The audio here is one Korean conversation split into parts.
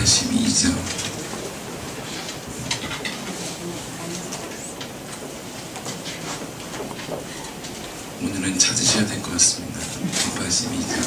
182장. 오늘은 찾으셔야 될 것 같습니다. 182장.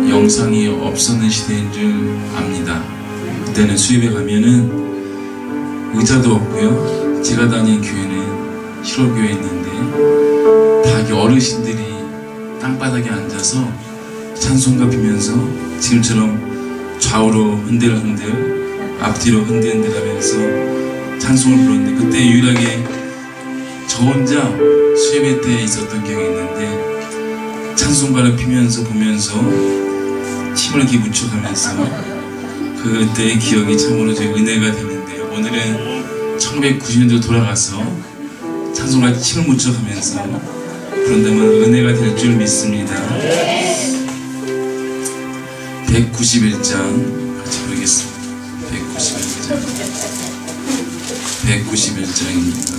영상이 없었는 시대인 줄 압니다. 그때는 수입에 가면은 의자도 없고요. 제가 다니는 교회는 실업교회였는데 다 어르신들이 땅바닥에 앉아서 찬송가 비면서 지금처럼 좌우로 흔들흔들 앞뒤로 흔들흔들 하면서 찬송을 불렀는데, 그때 유일하게 저 혼자 수예배 때 있었던 기억이 있는데 찬송가를 피면서 보면서 힘을 이렇게 묻혀가면서 그때의 기억이 참으로 제 은혜가 되는데요. 오늘은 1990년도 돌아가서 찬송할 힘을 묻혀 하면서 부른다면 은혜가 될 줄 믿습니다. 191장 같이 부르겠습니다. 191장입니다.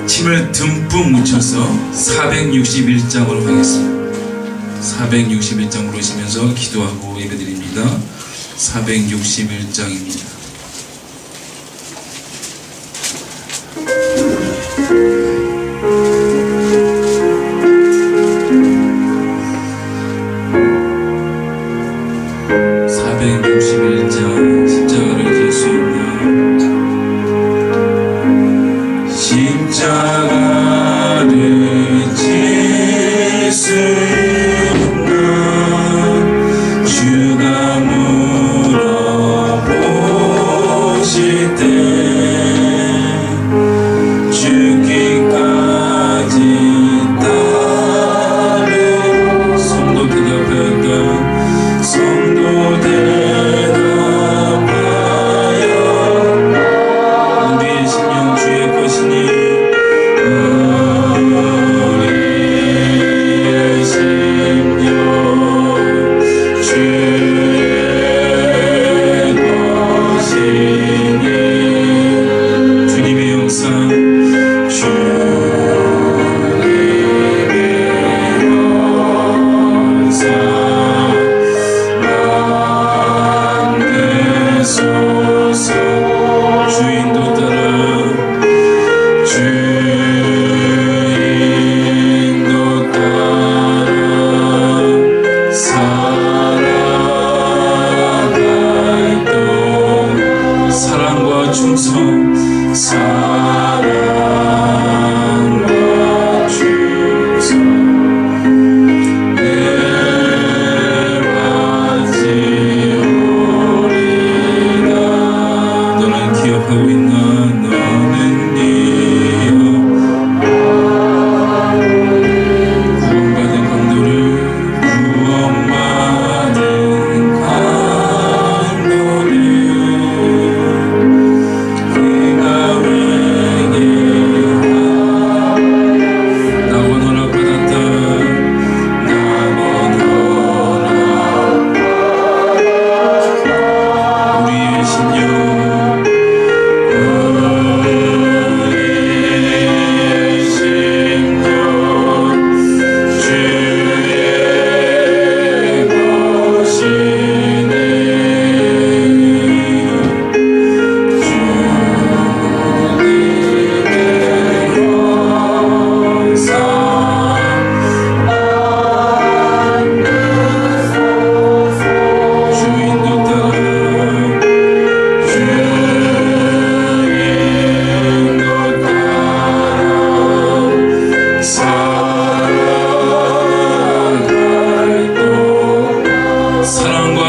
힘을 듬뿍 묻혀서 461장으로 가겠습니다. 461장으로 오시면서 기도하고 예배드립니다. 461장입니다. 십자가를 질 수 있나? 십자가를 질 수 있나? 주가 물어보실 때 죽기까지 따를 성도 대답하였다. 성도 대답하였다.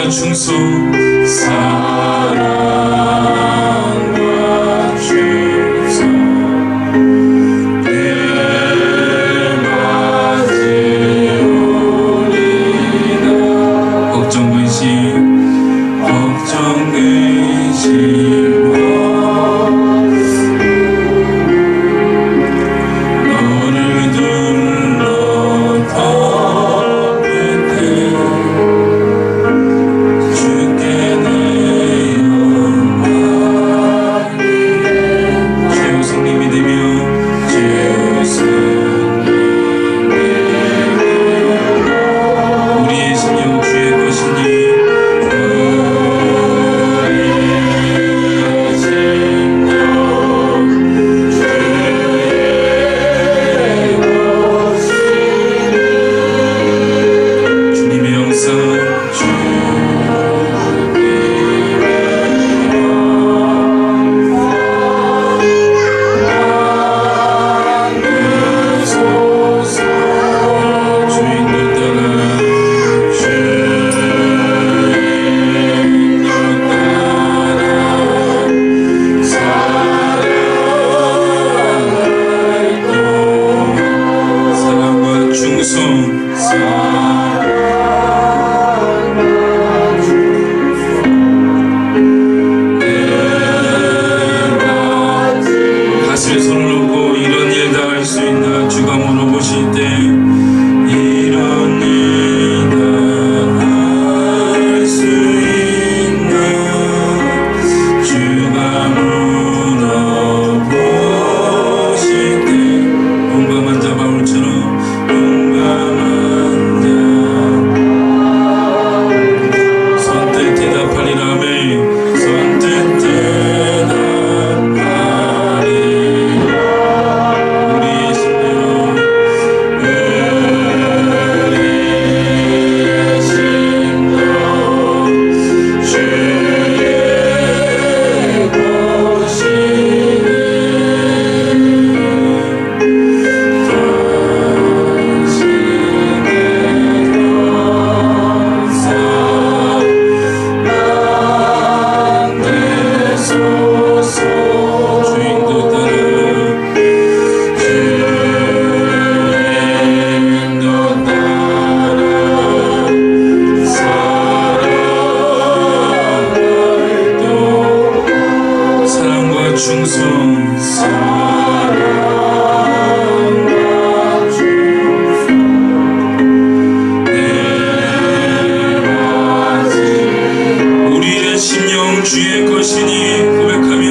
사랑과 충성 사랑과 충성 내 맞이오리다 걱정 근심 너를 둘러 덮을 때 주께 내 영광이 주 성령 믿으며 주 성령 우리의 심령 주의 것이니 주님의 영상 주인도 따라 사랑과 충성 가슴에 손을 얹고 이런 일 다 할 수 있나 주가 물어보실 때 이런 일 다 할 수 있나 주가 물어보실 때 용감한 자 바울처럼 용감한 자 선뜻 대답하리라며 선뜻 대답하리 우리의 심령 우리의 심령 주의 것이니 주인도 따라 사랑과 충성 우리의 심령 주의 것이니 고백하며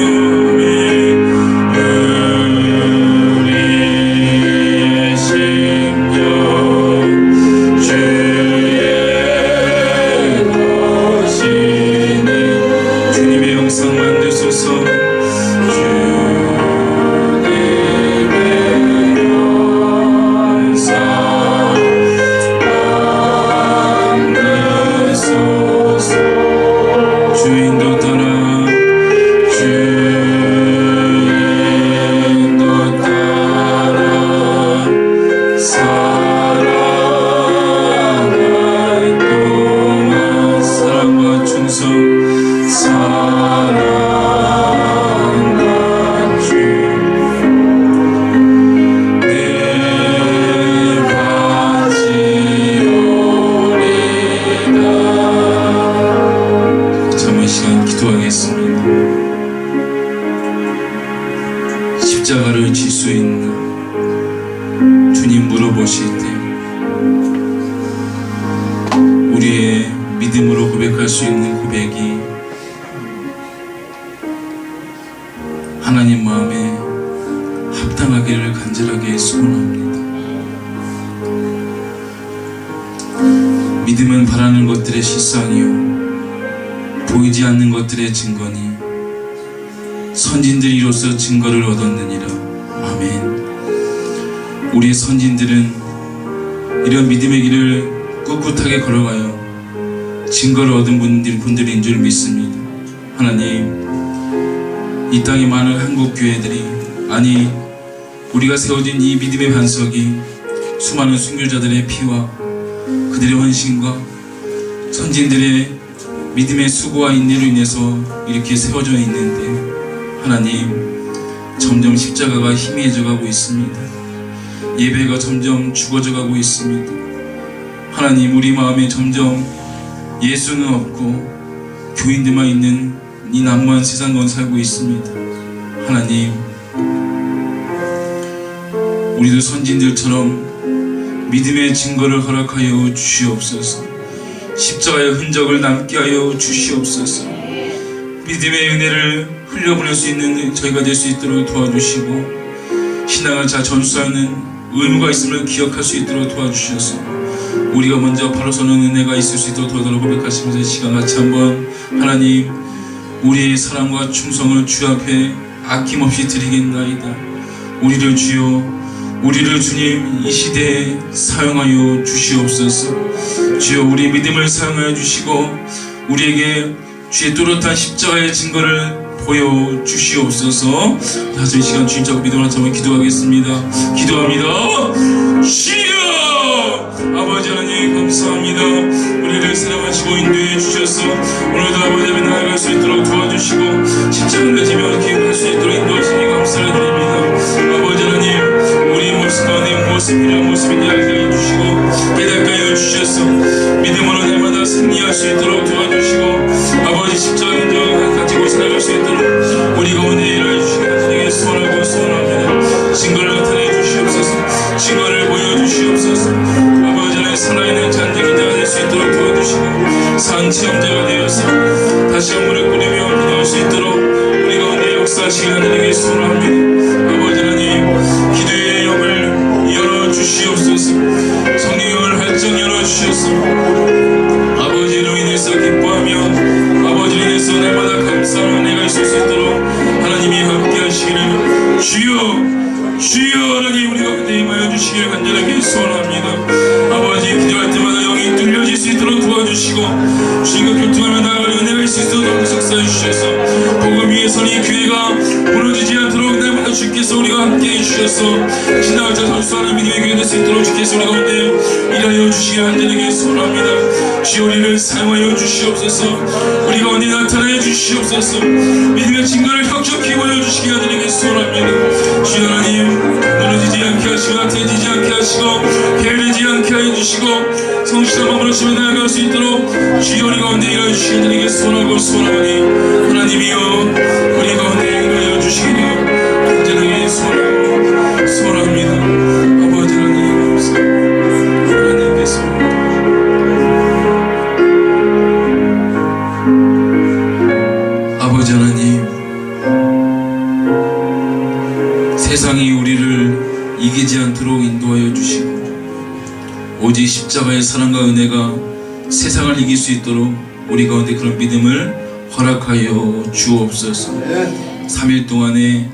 우리의 심령 주의 것이니 주님의 영상 만드소서 주님의 영상 만드소서 주인도 따라 주인도 따라 살아갈 동안 사랑과 충성 사랑과 충성 내 바지오리다 잠깐 시간 기도하겠습니다. 십자가를 질 수 있나 주님 물어보실 때 우리의 믿음으로 고백할 수 있는 고백이 하나님 마음에 합당하기를 간절하게 소원합니다. 믿음은 바라는 것들의 실상이요 보이지 않는 것들의 증거니 선진들이 이로써 증거를 얻었느니라. 아멘. 우리의 선진들은 이런 믿음의 길을 꿋꿋하게 걸어가요 증거를 얻은 분들인 줄 믿습니다. 하나님, 이 땅에 많은 한국 교회들이, 아니 우리가 세워진 이 믿음의 반석이 수많은 순교자들의 피와 그들의 헌신과 선진들의 믿음의 수고와 인내로 인해서 이렇게 세워져 있는데 하나님 점점 십자가가 희미해져 가고 있습니다. 예배가 점점 죽어져 가고 있습니다. 하나님 우리 마음에 점점 예수는 없고 교인들만 있는 이 난무한 세상 가운데 살고 있습니다. 하나님 우리도 선진들처럼 믿음의 증거를 허락하여 주시옵소서. 십자가의 흔적을 남게 하여 주시옵소서. 믿음의 은혜를 흘려보낼 수 있는 저희가 될 수 있도록 도와주시고 신앙을 잘 전수하는 의무가 있음을 기억할 수 있도록 도와주셔서 우리가 먼저 바로 서는 은혜가 있을 수 있도록 더더욱 고백하시면서 이 시간 같이 한번 하나님 우리의 사랑과 충성을 주 앞에 아낌없이 드리겠나이다. 우리를 주여 우리를 주님 이 시대에 사용하여 주시옵소서. 주여 우리 믿음을 사용하여 주시고 우리에게 주의 뚜렷한 십자가의 증거를 보여주시옵소서. 다시 이 시간 주님 잡고 믿음을 한번 기도하겠습니다. 기도합니다. 주여 아버지 하나님 감사합니다. 우리를 사랑하시고 인도해 주셔서 오늘도 아버지 앞에 나아갈 수 있도록 도와주시고 십자가를 지며 기억할 수 있도록 인도하시니 감사를 드립니다. 아버지 하나님 우리 모습 가운데 무엇이 필요한 모습인지 알게 해주시고 깨닫게 하여 주셔서 믿음으로 날마다 승리할 수 있도록 도와주시고 아버지 십자가의 인정을 가지고 살아갈 수 있도록 우리 가운데 일하여 주시는 분에게 소원하고 소원합니다. 증거를 나타내 주시옵소서. 증거를 보여주시옵소서. 아버지 하나님 살아있는 잔재기자가 될 수 있도록 도와주시고 산체험자가 되어서 다시 한 무릎 꿇으며 기도할 수 있도록 우리 가운데 역사하시는 하나님에게 소원합니다. 아버지 하나님 기도의 영을 열어주시옵소서. 성령의 영을 활짝 열어주셔서 아버지로 인해서 기뻐하며 아버지로 인해서 날마다 감사하는 은혜가 있을 수 있도록 하나님이 함께 하시기를 주여 하나님 우리 가운데 임하여 주시기를 간절하게 소원합니다. 아버지 기도할 때마다 영이 뚫려질 수 있도록 도와주시고 주님과 교통하며 나아갈 은혜가 있을 수 있도록 역사해 주셔서 복음 위에서는 이 교회가 무너지지 않도록 날마다 주께서 우리가 함께 해주셔서 신앙을 잘 전수하는 믿음의 교회 될 수 있도록 주께서 우리 가운데 일하여 주시기를 간절하게 소원합니다. 주여 우리를 사용하여 주시옵소서. 우리 가운데 나타내 주시옵소서. 믿음의 증거를 혁혁히 보여주시기를 간절하게 소원합니다. 주여 하나님 무너지지 않게 하시고 나태해지지 않게 하시고 게으르지 않게 하여 주시고 성실한 마음으로 치며 나아갈 수 있도록 주여 우리 가운데 일하여 주시기를 간절하게 소원하고 소원하오니 하나님이여 우리 가운데 일하여 주시기를 간절하게 소원하고 소원합니다. 아버지 하나님 감사합니다. 하나님께서 아버지 하나님 세상이 우리를 이기지 않도록 인도하여 주시고 오직 십자가의 사랑과 은혜가 세상을 이길 수 있도록 우리 가운데 그런 믿음을 허락하여 주옵소서. 3일 동안에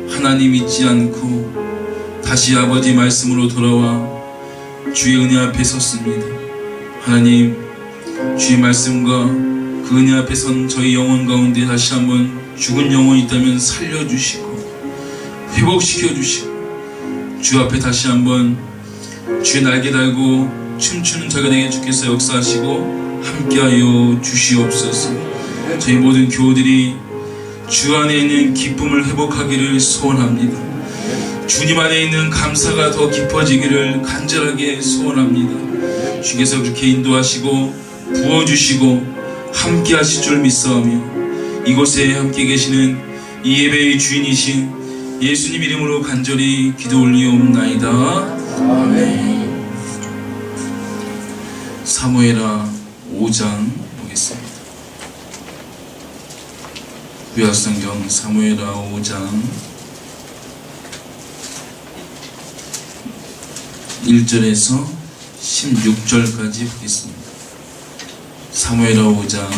하나님 잊지 않고 다시 아버지 말씀으로 돌아와 주의 은혜 앞에 섰습니다. 하나님 주의 말씀과 그 은혜 앞에 선 저희 영혼 가운데 다시 한번 죽은 영혼이 있다면 살려주시고 회복시켜주시고 주 앞에 다시 한번 주의 날개 달고 춤추는 자가 되게 주께서 역사하시고 함께하여 주시옵소서. 저희 모든 교우들이 주 안에 있는 기쁨을 회복하기를 소원합니다. 주님 안에 있는 감사가 더 깊어지기를 간절하게 소원합니다. 주께서 그렇게 인도하시고 부어주시고 함께 하실 줄 믿사오며 이곳에 함께 계시는 이 예배의 주인이신 예수님 이름으로 간절히 기도 올리옵나이다. 아멘. 사무엘하 5장 보겠습니다. 구약성경 사무엘하 5장 1절에서 16절까지 보겠습니다. 사무엘하 5장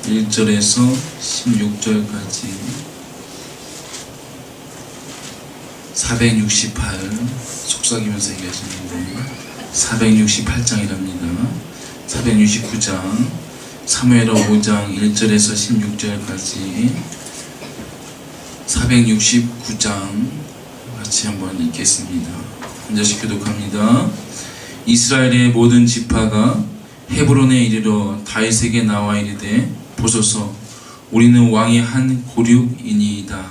1절에서 16절까지 468 속삭이면서 얘기하시는데 468장이랍니다. 469장 사무엘하 5장 1절에서 16절까지 469장 같이 한번 읽겠습니다. 한 절씩 교독합니다. 이스라엘의 모든 지파가 헤브론에 이르러 다윗에게 나와 이르되 보소서 우리는 왕이 한 고륙이니이다.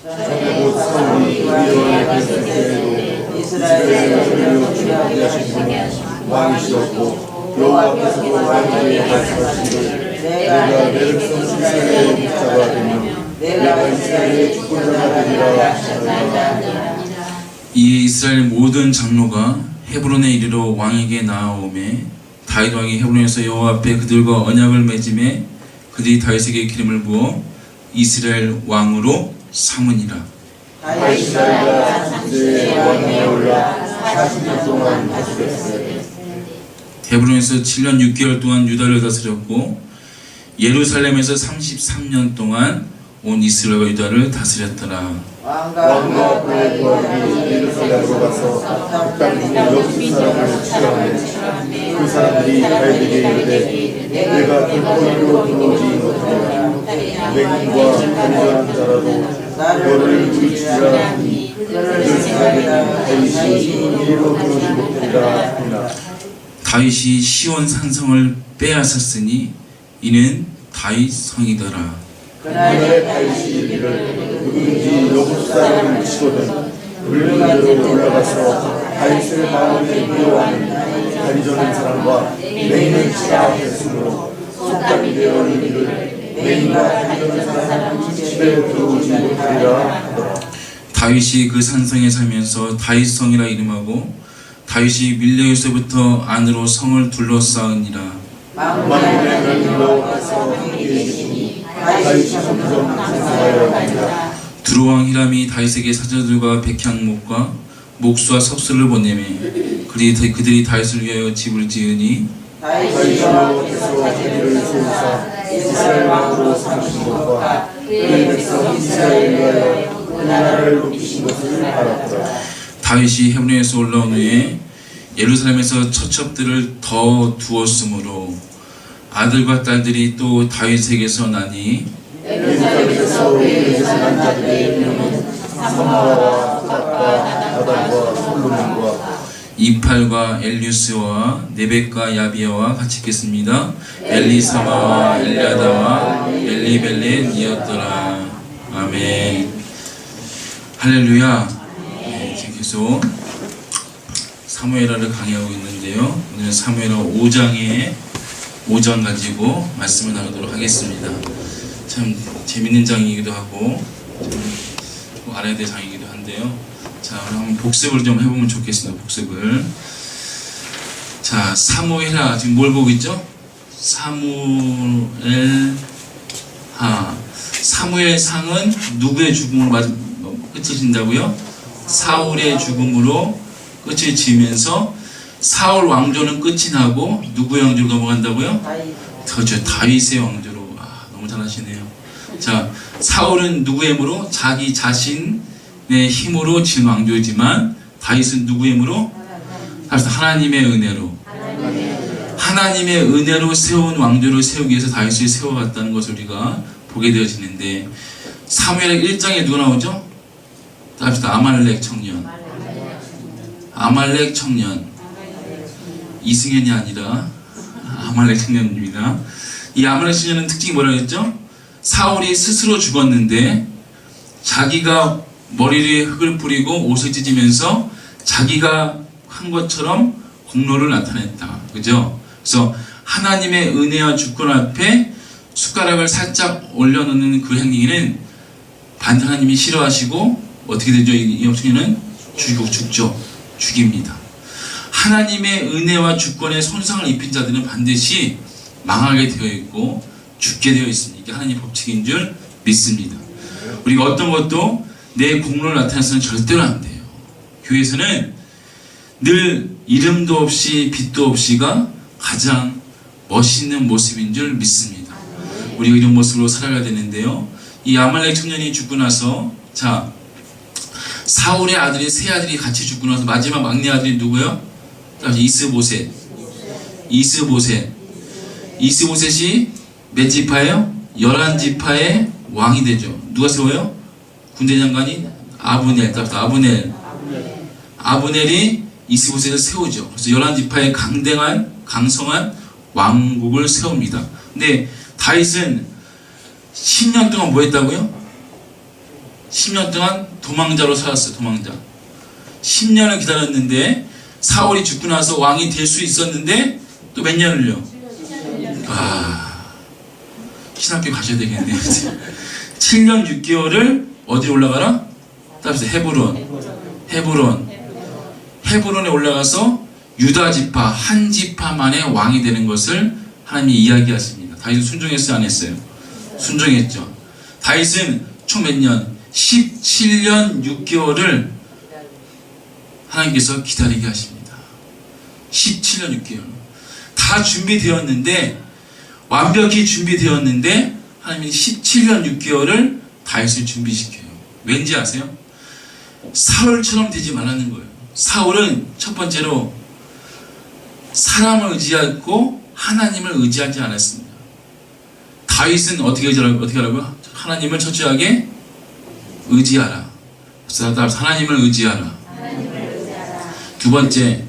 전에 곧 사울이 우리와 했을 때에도 이스라엘을 살려 주시게 하신 왕이시었고 여호와 앞에서 왕에게 말씀하시기를 내가 내 백성 이스라엘의 목자가 되며 내가 이스라엘의 주권자가 되리라 하셨나이다. 이에 이스라엘 모든 장로가 헤브론에 이르러 왕에게 나아오매 다윗 왕이 헤브론에서 여호와 앞에 그들과 언약을 맺음에 그들이 다윗에게 기름을 부어 이스라엘 왕으로 삼으니라. 다윗이 이스라엘 왕위에 올라 40년 동안 다스렸으니 헤브론에서 7년 6개월 동안 유다를 다스렸고 예루살렘에서 33년 동안 온 이스라엘과 유다를 다스렸더라. 왕과 그의 부하들이 예루살렘으로 가서 그 땅 중에 60사람을 취하매 그 사람들이 다윗에게 이르되 내가 들보리로 들어오지 못하리라. 맹인과 간절한 자라도 너를 부르치리라 하니 그 생각에는 다윗이 이리로 들어오지 못하리라 하니라. 다윗이 시온 산성을 빼앗았으니 이는 다윗 성이더라. 그날에 다윗이 이르기를 누구든지 여섯 사람을 치거든 물문으로 올라가서 다윗을 마음에 미워하는 다리 저는 사람과 맹인을 치라 하였으므로 속담이 되어 이르기를 맹인과 다리 저는 사람은 집에 들어오지 못하리라 하더라. 다윗이 그 산성에 살면서 다윗성이라 이름하고 다윗이 밀레에서부터 안으로 성을 둘러싸으니라. 만군의 명령으로 해서 함께 계시니 다윗이 점점 강성하여 갑니다. 두로왕 히람이 다윗에게 사자들과 백향목과 목수와 석수를 보내매 그들이 다윗을 위하여 집을 지으니 다윗이 여호와께서 자기를 세우사 이스라엘 왕으로 삼으신 것과 그의 백성 이스라엘을 위하여 그 나라를 높이신 것을 알았더라. 다윗이 헤브론에서 올라온 후에 예루살렘에서 처첩들을 더 두었으므로 아들과 딸들이 또 다윗에게서 나니 예루살렘에서 그에게서 난 자들의 이름은 삼마와 호답과 나단과 솔로몬과 이팔과 엘류스와 네벡과 야비아와 같이 있겠습니다. 엘리사마와 엘리아다와 엘리벨렛이었더라. 아멘. 할렐루야. 네, 이제 계속 사무엘하를 강의하고 있는데요. 오늘 사무엘하 5장 가지고 말씀을 나누도록 하겠습니다. 참 재밌는 장이기도 하고 좀 알아야 될 장이기도 한데요. 자, 한번 복습을 좀 해보면 좋겠습니다. 복습을. 자, 사무엘하 지금 뭘 보고 있죠? 사무엘상은 누구의 죽음으로 끝을 진다고요? 사울의 죽음으로 끝을 지으면서 사울 왕조는 끝이 나고 누구의 왕조로 넘어간다고요? 그렇죠. 다윗의 왕조로. 너무 잘하시네요. 자, 사울은 누구의 힘으로? 자기 자신의 힘으로 지은 왕조이지만 다윗은 누구의 힘으로? 하나님의 은혜로. 하나님의 은혜로 세운 왕조를 세우기 위해서 다윗을 세워갔다는 것을 우리가 보게 되어지는데 사무엘 1장에 누가 나오죠? 답시다. 아말렉 청년. 아말렉 청년. 이승현이 아니라 아말렉 청년입니다. 이 아말렉 청년은 특징이 뭐라고 했죠? 사울이 스스로 죽었는데 자기가 머리에 흙을 뿌리고 옷을 찢으면서 자기가 한 것처럼 공로를 나타냈다. 그죠? 그래서 하나님의 은혜와 주권 앞에 숟가락을 살짝 올려놓는 그 행위는 반드시 하나님이 싫어하시고 어떻게 되죠? 이 청년은 죽죠. 죽입니다. 하나님의 은혜와 주권에 손상을 입힌 자들은 반드시 망하게 되어 있고 죽게 되어 있습니다. 이게 하나님의 법칙인 줄 믿습니다. 우리가 어떤 것도 내 공로를 나타내서는 절대로 안 돼요. 교회에서는 늘 이름도 없이 빛도 없이가 가장 멋있는 모습인 줄 믿습니다. 우리가 이런 모습으로 살아가야 되는데요. 이 아말렉 청년이 죽고 나서 자 사울의 아들이 세 아들이 같이 죽고 나서 마지막 막내 아들이 누구요? 이스보셋. 이스보셋이 몇 지파예요? 11지파의 왕이 되죠. 누가 세워요? 군대 장관이 아브넬이 이스보셋을 세우죠. 그래서 11지파의 강성한 왕국을 세웁니다. 근데 다윗은 10년 동안 뭐 했다고요? 10년 동안 도망자로 살았어요. 도망자. 10년을 기다렸는데 사울이 죽고 나서 왕이 될 수 있었는데 또 몇 년을요? 신학교 가셔야 되겠네요. 7년 6개월을 어디로 올라가라? 따라서 헤브론에 올라가서 유다 지파 한 지파만의 왕이 되는 것을 하나님이 이야기하십니다. 다윗은 순종했어요, 안 했어요? 순종했죠. 다윗은 총 몇 년? 17년 6개월을 하나님께서 기다리게 하십니다. 17년 6개월. 다 준비되었는데, 완벽히 준비되었는데 하나님이 17년 6개월을 다윗을 준비시켜요. 왠지 아세요? 사울처럼 되지 말라는 거예요. 사울은 첫 번째로 사람을 의지하고 하나님을 의지하지 않았습니다. 다윗은 어떻게 하라고요? 하나님을 철저하게 의지하라. 하나님을 의지하라. 두 번째,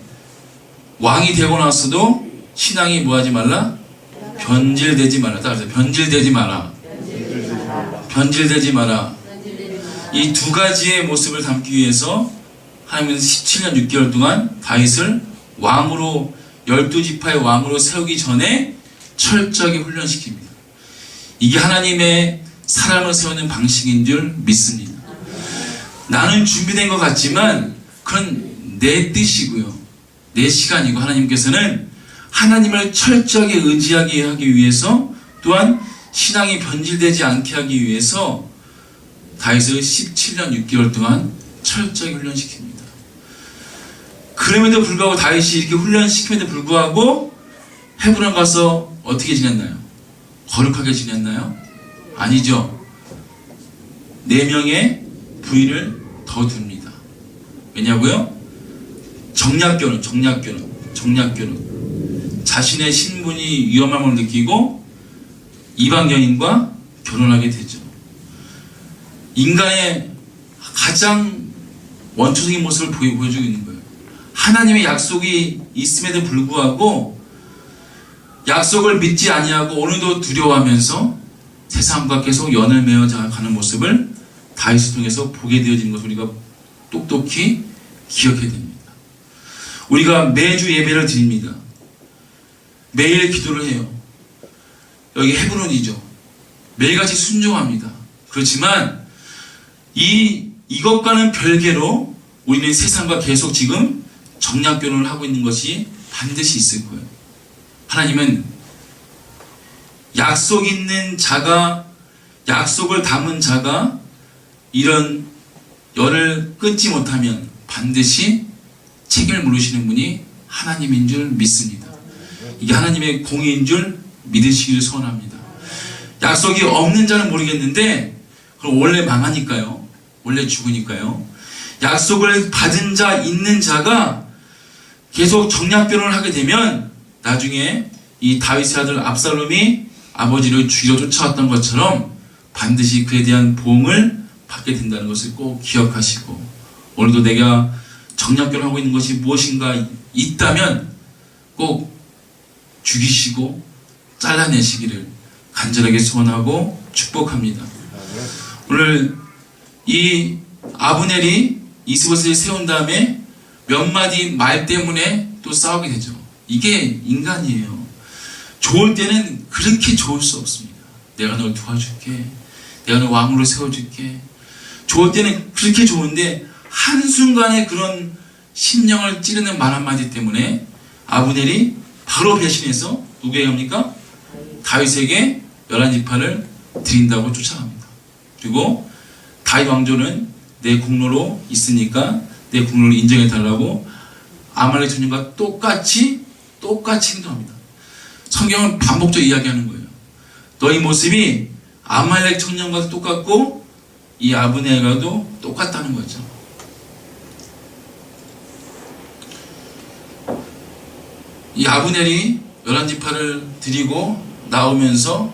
왕이 되고 나서도 신앙이 뭐하지 말라? 변질되지 마라. 따라서 변질되지 마라. 변질되지 마라. 이 두 가지의 모습을 담기 위해서 하나님은 17년 6개월 동안 다윗을 왕으로 12지파의 왕으로 세우기 전에 철저하게 훈련시킵니다. 이게 하나님의 사람을 세우는 방식인 줄 믿습니다. 나는 준비된 것 같지만 그건 내 뜻이고요. 내 시간이고 하나님께서는 하나님을 철저하게 의지하게 하기 위해서 또한 신앙이 변질되지 않게 하기 위해서 다윗을 17년 6개월 동안 철저하게 훈련시킵니다. 그럼에도 불구하고 다윗이 이렇게 훈련시킴에도 불구하고 헤브론 가서 어떻게 지냈나요? 거룩하게 지냈나요? 아니죠. 4명의 부인을 더 둡니다. 왜냐고요? 정략결혼. 자신의 신분이 위험함을 느끼고 이방 여인과 결혼하게 되죠. 인간의 가장 원초적인 모습을 보여주고 있는 거예요. 하나님의 약속이 있음에도 불구하고 약속을 믿지 아니하고 오늘도 두려워하면서 세상과 계속 연을 맺어 가는 모습을 다윗을 통해서 보게 되어지는 것을 우리가 똑똑히 기억해야 됩니다. 우리가 매주 예배를 드립니다. 매일 기도를 해요. 여기 헤브론이죠. 매일같이 순종합니다. 그렇지만 이것과는 별개로 우리는 세상과 계속 지금 정략결혼을 하고 있는 것이 반드시 있을 거예요. 하나님은 약속 있는 자가, 약속을 담은 자가 이런 열을 끊지 못하면 반드시 책임을 물으시는 분이 하나님인 줄 믿습니다. 이게 하나님의 공의인 줄 믿으시기를 소원합니다. 약속이 없는 자는 모르겠는데 그럼 원래 망하니까요. 원래 죽으니까요. 약속을 받은 자, 있는 자가 계속 정략결혼을 하게 되면 나중에 이 다윗의 아들 압살롬이 아버지를 죽이러 쫓아왔던 것처럼 반드시 그에 대한 보응을 받게 된다는 것을 꼭 기억하시고, 오늘도 내가 정략결혼하고 있는 것이 무엇인가 있다면 꼭 죽이시고 잘라내시기를 간절하게 소원하고 축복합니다. 오늘 이 아브넬이 이스보셋을 세운 다음에 몇 마디 말 때문에 또 싸우게 되죠. 이게 인간이에요. 좋을 때는 그렇게 좋을 수 없습니다. 내가 널 도와줄게. 내가 널 왕으로 세워줄게. 좋을 때는 그렇게 좋은데 한순간에 그런 심령을 찌르는 말 한마디 때문에 아브넬이 바로 배신해서 누구에게 합니까? 다윗에게 11지파를 드린다고 쫓아갑니다. 그리고 다윗 왕조는 내 국로로 있으니까 내 국로를 인정해달라고 아말렉 전쟁과 똑같이 행동합니다. 성경은 반복적으로 이야기하는 거예요. 너희 모습이 아말렉 청년과도 똑같고 이 아브넬과도 똑같다는 거죠. 이 아브넬이 11지파를 드리고 나오면서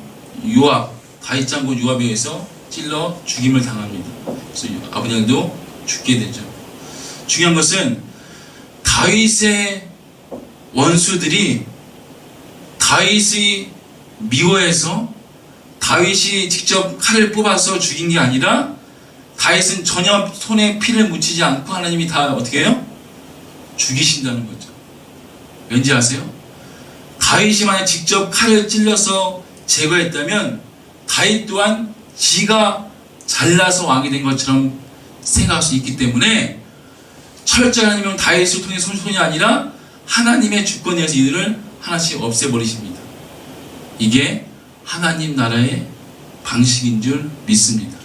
다윗 장군 요압에 의해서 찔러 죽임을 당합니다. 그래서 아브넬도 죽게 되죠. 중요한 것은 다윗의 원수들이 다윗이 미워해서 다윗이 직접 칼을 뽑아서 죽인 게 아니라 다윗은 전혀 손에 피를 묻히지 않고 하나님이 다 어떻게 해요? 죽이신다는 거죠. 왠지 아세요? 다윗이 만약 직접 칼을 찔러서 제거했다면 다윗 또한 지가 잘나서 왕이 된 것처럼 생각할 수 있기 때문에 철저히 하나님은 다윗을 통해 손이 아니라 하나님의 주권에서 이들을 하나씩 없애버리십니다. 이게 하나님 나라의 방식인 줄 믿습니다.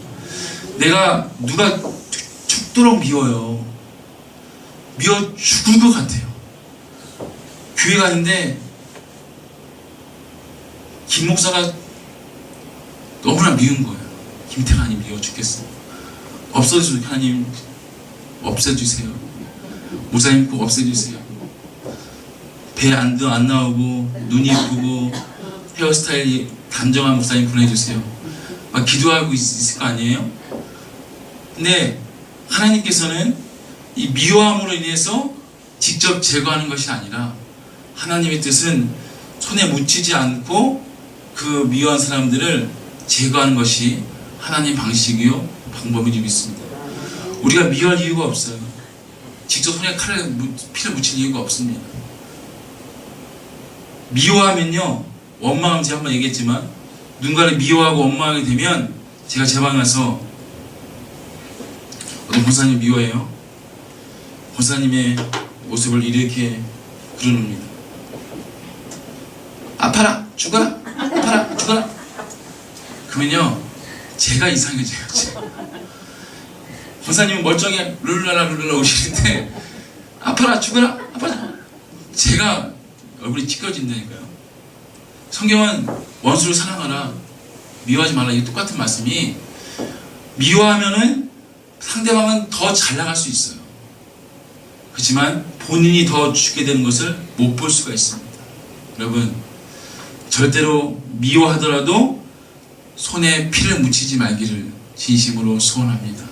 내가 누가 죽도록 미워요. 미워 죽을 것 같아요. 교회 가는데 김 목사가 너무나 미운 거예요. 김태가 하나님 미워 죽겠어. 없어주세요. 하나님 없애주세요. 목사님 꼭 없애주세요. 배 안 나오고 눈이 예쁘고 헤어스타일이 단정한 목사님 보내주세요. 막 기도하고 있을 거 아니에요? 근데 하나님께서는 이 미워함으로 인해서 직접 제거하는 것이 아니라 하나님의 뜻은 손에 묻히지 않고 그 미워한 사람들을 제거하는 것이 하나님 방식이요 방법인 줄 믿습니다. 우리가 미워할 이유가 없어요. 직접 손에 피를 묻힐 이유가 없습니다. 미워하면요, 원망하면 제가 한번 얘기했지만 누군가를 미워하고 원망하게 되면 제가 제 방에 가서 어떤 권사님 미워해요. 권사님의 모습을 이렇게 그려놓습니다. 아파라 죽어라, 아파라 죽어라. 그러면요 제가 이상해져요. 권사님은 멀쩡해 룰라라 오시는데 아파라 죽어라 아파라, 제가 얼굴이 찢겨진다니까요. 성경은 원수를 사랑하라, 미워하지 말라, 이게 똑같은 말씀이, 미워하면은 상대방은 더 잘 나갈 수 있어요. 그렇지만 본인이 더 죽게 되는 것을 못 볼 수가 있습니다. 여러분, 절대로 미워하더라도 손에 피를 묻히지 말기를 진심으로 소원합니다.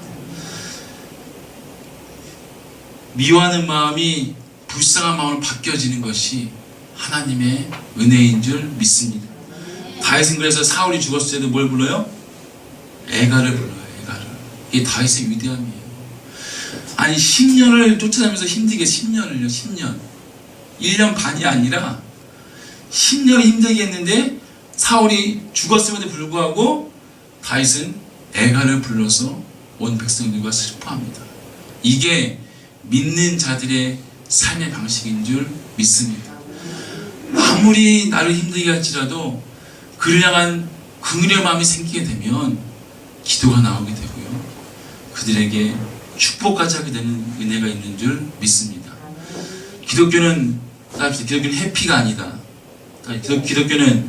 미워하는 마음이 불쌍한 마음으로 바뀌어지는 것이 하나님의 은혜인 줄 믿습니다. 다윗은 그래서 사울이 죽었을 때도 뭘 불러요? 애가를 불러요. 애가를. 이게 다윗의 위대함이에요. 아니 10년을 쫓아다니면서 힘들게 10년을요. 10년. 1년 반이 아니라 10년을 힘들게 했는데 사울이 죽었음에도 불구하고 다윗은 애가를 불러서 온 백성들과 슬퍼합니다. 이게 믿는 자들의 삶의 방식인 줄 믿습니다. 아무리 나를 힘들게 할지라도 그를 향한 긍휼의 마음이 생기게 되면 기도가 나오게 되고요, 그들에게 축복까지 하게 되는 은혜가 있는 줄 믿습니다. 기독교는 해피가 아니다. 기독교는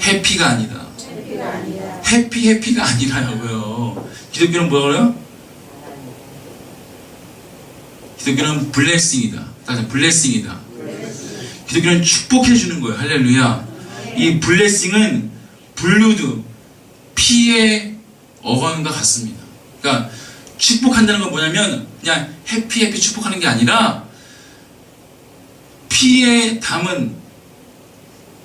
해피가 아니다. 해피가 아니라고요. 기독교는 뭐라고요? 기독교는 블레싱이다. 블레싱이다. 기독교는 축복해 주는 거예요. 할렐루야. 이 블레싱은 블루드, 피의 어원과 같습니다. 그러니까 축복한다는 건 뭐냐면 그냥 해피 축복하는 게 아니라 피에 담은,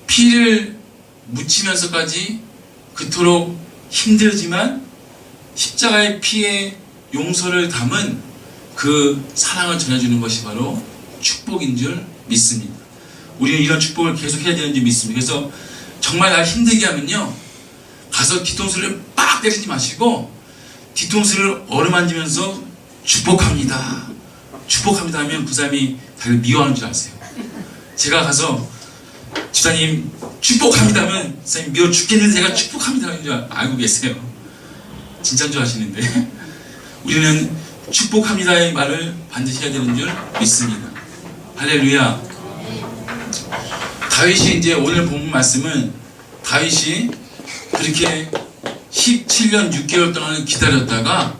피를 묻히면서까지 그토록 힘들지만 십자가의 피에 용서를 담은 그 사랑을 전해주는 것이 바로 축복인 줄 믿습니다. 우리는 이런 축복을 계속 해야 되는 줄 믿습니다. 그래서 정말 날 힘들게 하면요, 가서 뒤통수를 빡 때리지 마시고 뒤통수를 어루만지면서 축복합니다, 축복합니다 하면 그 사람이 다들 미워하는 줄 아세요. 제가 가서 집사님 축복합니다 하면 집사님 미워 죽겠는데 제가 축복합니다 하는 줄 알고 계세요. 진짜인 줄 아시는데 우리는 축복합니다의 말을 반드시 해야 되는 줄 믿습니다. 할렐루야. 다윗이 이제 오늘 본 말씀은 다윗이 그렇게 17년 6개월 동안 기다렸다가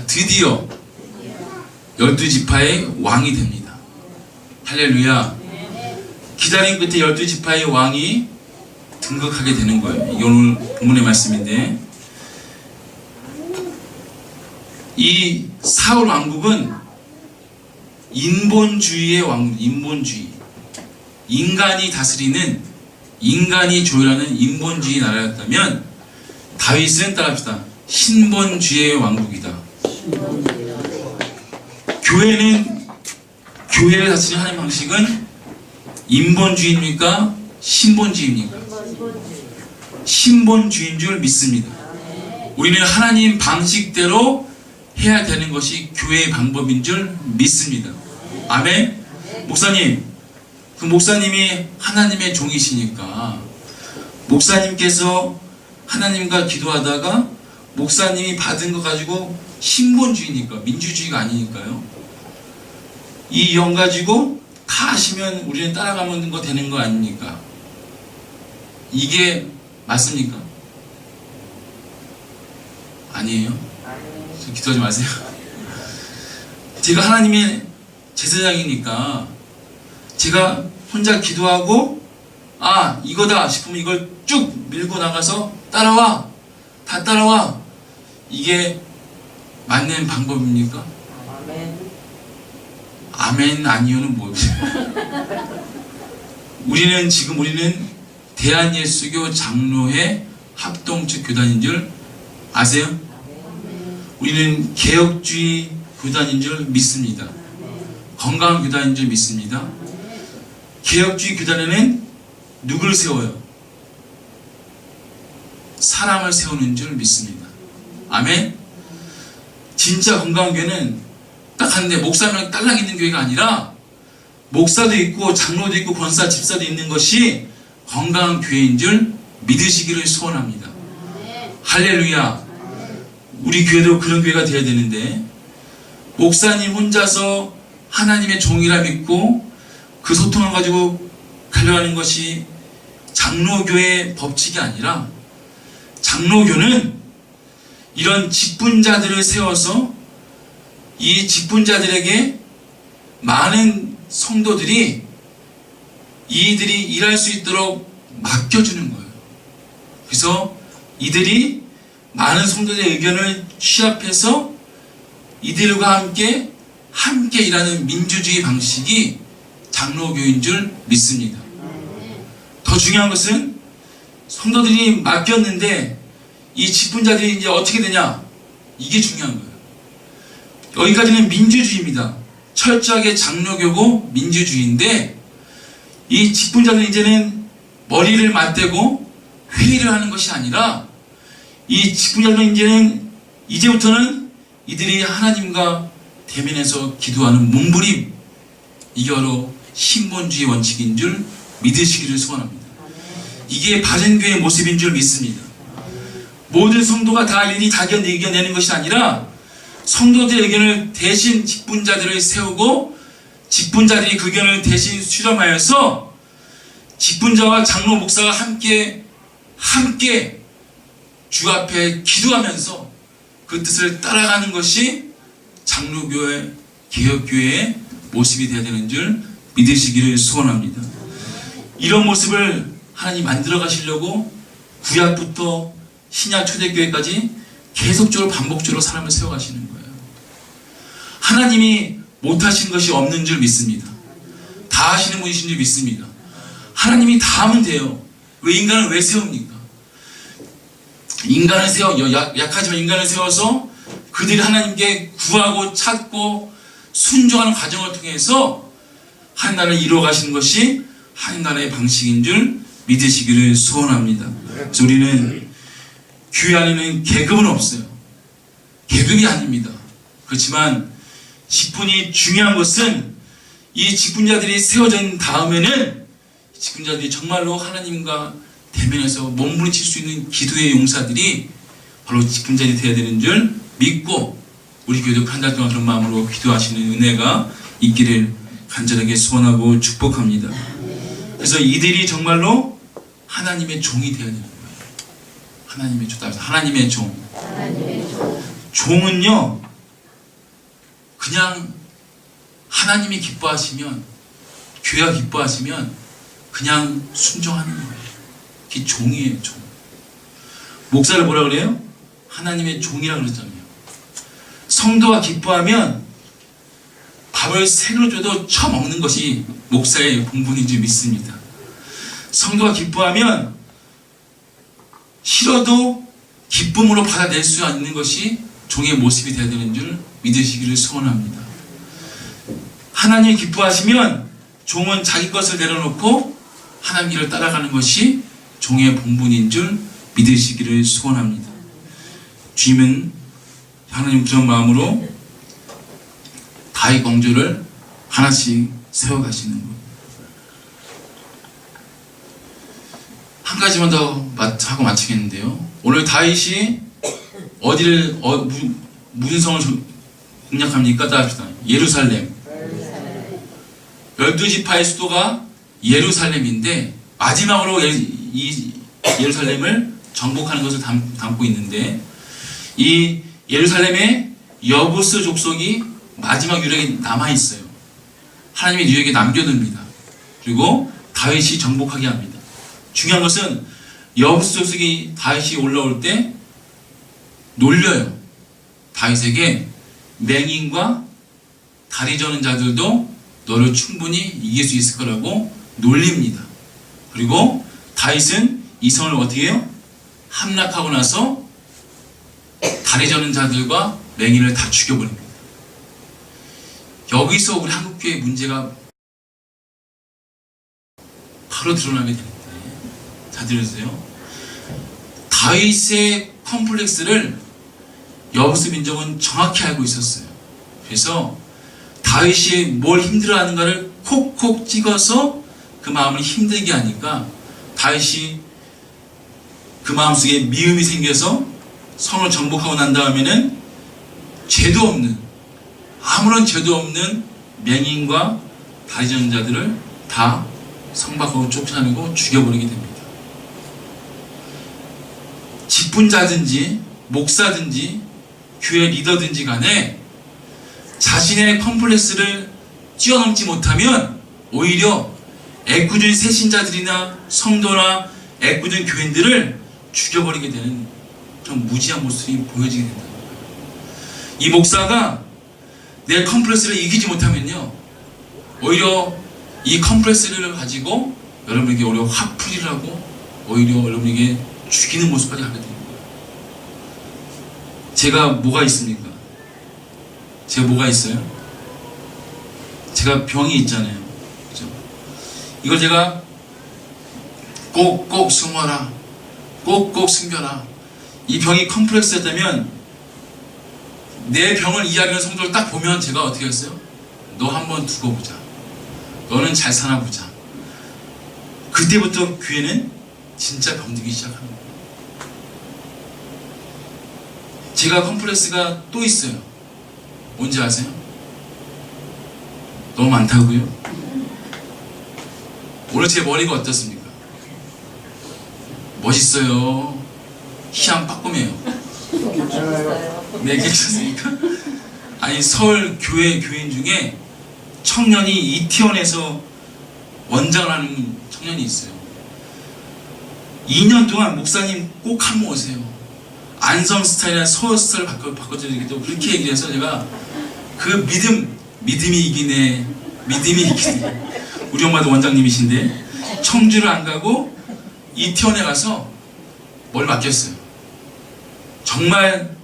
드디어 12지파의 왕이 됩니다. 할렐루야. 기다림 끝에 12지파의 왕이 등극하게 되는 거예요. 이게 오늘 본문의 말씀인데, 이 사울 왕국은 인본주의의 왕국, 인본주의. 인간이 다스리는, 인간이 조율하는 인본주의 나라였다면 다윗은 따라합시다. 신본주의의 왕국이다. 교회를 다스리는 하나님 방식은 인본주의입니까? 신본주의입니까? 신본주의인 줄 믿습니다. 우리는 하나님 방식대로 해야 되는 것이 교회의 방법인 줄 믿습니다. 아멘. 목사님, 그 목사님이 하나님의 종이시니까 목사님께서 하나님과 기도하다가 목사님이 받은 거 가지고 신본주의니까, 민주주의가 아니니까요. 이 영 가지고 다 하시면 우리는 따라가면 거 되는 거 아닙니까? 이게 맞습니까? 아니에요? 기도하지 마세요. 제가 하나님의 제사장이니까 제가 혼자 기도하고 아 이거다 싶으면 이걸 쭉 밀고 나가서 따라와, 다 따라와, 이게 맞는 방법입니까? 아멘 아니요는 뭐지? 우리는 대한예수교 장로회 합동측 교단인 줄 아세요? 우리는 개혁주의 교단인 줄 믿습니다. 건강한 교단인 줄 믿습니다. 개혁주의 교단에는 누구를 세워요? 사람을 세우는 줄 믿습니다. 아멘. 진짜 건강한 교회는 딱 하는데 목사랑 딸랑 있는 교회가 아니라 목사도 있고 장로도 있고 권사 집사도 있는 것이 건강한 교회인 줄 믿으시기를 소원합니다. 할렐루야. 우리 교회도 그런 교회가 되어야 되는데 목사님 혼자서 하나님의 종이라 믿고 그 소통을 가지고 가려하는 것이 장로교의 법칙이 아니라 장로교는 이런 직분자들을 세워서 이 직분자들에게 많은 성도들이 이들이 일할 수 있도록 맡겨주는 거예요. 그래서 이들이 많은 성도들의 의견을 취합해서 이들과 함께 일하는 민주주의 방식이 장로교인 줄 믿습니다. 더 중요한 것은 성도들이 맡겼는데 이 직분자들이 이제 어떻게 되냐, 이게 중요한 거예요. 여기까지는 민주주의입니다. 철저하게 장로교고 민주주의인데 이 직분자들은 이제는 머리를 맞대고 회의를 하는 것이 아니라 이 직분자들은 이제부터는 이들이 하나님과 대면해서 기도하는 몸부림, 이게 바로 신본주의 원칙인 줄 믿으시기를 소원합니다. 이게 바른 교회의 모습인 줄 믿습니다. 모든 성도가 다 일일이 자기 의견 내는 것이 아니라 성도들의 의견을 대신 직분자들을 세우고 직분자들이 그 의견을 대신 수렴하여서 직분자와 장로 목사가 함께 주 앞에 기도하면서 그 뜻을 따라가는 것이 장로교회, 개혁교회의 모습이 되어야 되는 줄 믿으시기를 소원합니다. 이런 모습을 하나님 만들어 가시려고 구약부터 신약 초대교회까지 계속적으로 반복적으로 사람을 세워가시는 거예요. 하나님이 못하신 것이 없는 줄 믿습니다. 다 하시는 분이신 줄 믿습니다. 하나님이 다 하면 돼요. 왜 인간을 왜 세웁니까? 인간을 약하지만 인간을 세워서 그들이 하나님께 구하고 찾고 순종하는 과정을 통해서 한 나라를 이루어 가시는 것이 한 나라의 방식인 줄 믿으시기를 소원합니다. 그래서 우리는 교회 안에는 계급은 없어요. 계급이 아닙니다. 그렇지만 직분이 중요한 것은 이 직분자들이 세워진 다음에는 직분자들이 정말로 하나님과 대면해서 몸부림칠 수 있는 기도의 용사들이 바로 직분자들이 되어야 되는 줄 믿고 우리 교회도 한 달 동안 그런 마음으로 기도하시는 은혜가 있기를 간절하게 소원하고 축복합니다. 그래서 이들이 정말로 하나님의 종이 되어야 되는 거예요. 하나님의 종. 종은요, 그냥 하나님이 기뻐하시면, 교회가 기뻐하시면 그냥 순종하는 거예요. 그게 종이에요, 종. 목사를 뭐라 그래요? 하나님의 종이라고 그러잖아요. 성도가 기뻐하면 밥을 새로 줘도 처먹는 것이 목사의 본분인 줄 믿습니다. 성도가 기뻐하면 싫어도 기쁨으로 받아낼 수 있는 것이 종의 모습이 되어야 되는 줄 믿으시기를 소원합니다. 하나님이 기뻐하시면 종은 자기 것을 내려놓고 하나님 길을 따라가는 것이 종의 본분인 줄 믿으시기를 소원합니다. 주님은 하나님 그런 마음으로 다윗 왕조를 하나씩 세워가시는 것. 한 가지만 더 하고 마치겠는데요. 오늘 다윗이 어디를 무슨 성을 공략합니까? 따라합시다. 예루살렘. 12지파의 수도가 예루살렘인데 마지막으로 이 예루살렘을 정복하는 것을 담고 있는데, 이 예루살렘에 여부스 족속이 마지막 유력이 남아있어요. 하나님의 유력에 남겨둡니다. 그리고 다윗이 정복하게 합니다. 중요한 것은 여부스 족속이 다윗이 올라올 때 놀려요. 다윗에게 맹인과 다리 저는 자들도 너를 충분히 이길 수 있을 거라고 놀립니다. 그리고 다윗은 이 성을 어떻게 해요? 함락하고 나서 다리 저는 자들과 맹인을 다 죽여버립니다. 여기서 우리 한국교회의 문제가 바로 드러나게 되는데, 잘 들으세요. 다윗의 컴플렉스를 여부스 민족은 정확히 알고 있었어요. 그래서 다윗이 뭘 힘들어하는가를 콕콕 찍어서 그 마음을 힘들게 하니까 다윗이 그 마음속에 미움이 생겨서 성을 정복하고 난 다음에는 죄도 없는, 아무런 죄도 없는 맹인과 다리 저는 자들을 다 성 밖으로 쫓아내고 죽여버리게 됩니다. 직분자든지 목사든지 교회 리더든지 간에 자신의 컴플렉스를 뛰어넘지 못하면 오히려 애꿎은 새신자들이나 성도나 애꿎은 교인들을 죽여버리게 되는 좀 무지한 모습이 보여지게 된다. 이 목사가 내 컴플렉스를 이기지 못하면요, 오히려 이 컴플렉스를 가지고 여러분에게 오히려 화풀이를 하고 오히려 여러분에게 죽이는 모습까지 하게 됩니다. 제가 뭐가 있습니까? 제가 뭐가 있어요? 제가 병이 있잖아요. 그죠? 이걸 제가 꼭꼭 숨어라, 꼭꼭 숨겨라. 이 병이 컴플렉스였다면 내 병을 이야기하는 성도를 딱 보면 제가 어떻게 했어요? 너 한번 두고 보자. 너는 잘 사나 보자. 그때부터 교회는 진짜 병들기 시작합니다. 제가 컴플렉스가 또 있어요. 뭔지 아세요? 너무 많다고요? 오늘 제 머리가 어떻습니까? 멋있어요. 희한 빠꿈해요. 괜찮아요. 네, 괜찮습니까? 아니, 서울 교회 교인 중에 청년이 이태원에서 원장을 하는 청년이 있어요. 2년 동안 목사님 꼭 한번 오세요. 안성 스타일이나 서울 스타일을 바꿔드리겠다고 그렇게 얘기를 해서 제가 그 믿음이 이기네. 우리 엄마도 원장님이신데 청주를 안 가고 이태원에 가서 뭘 맡겼어요. 정말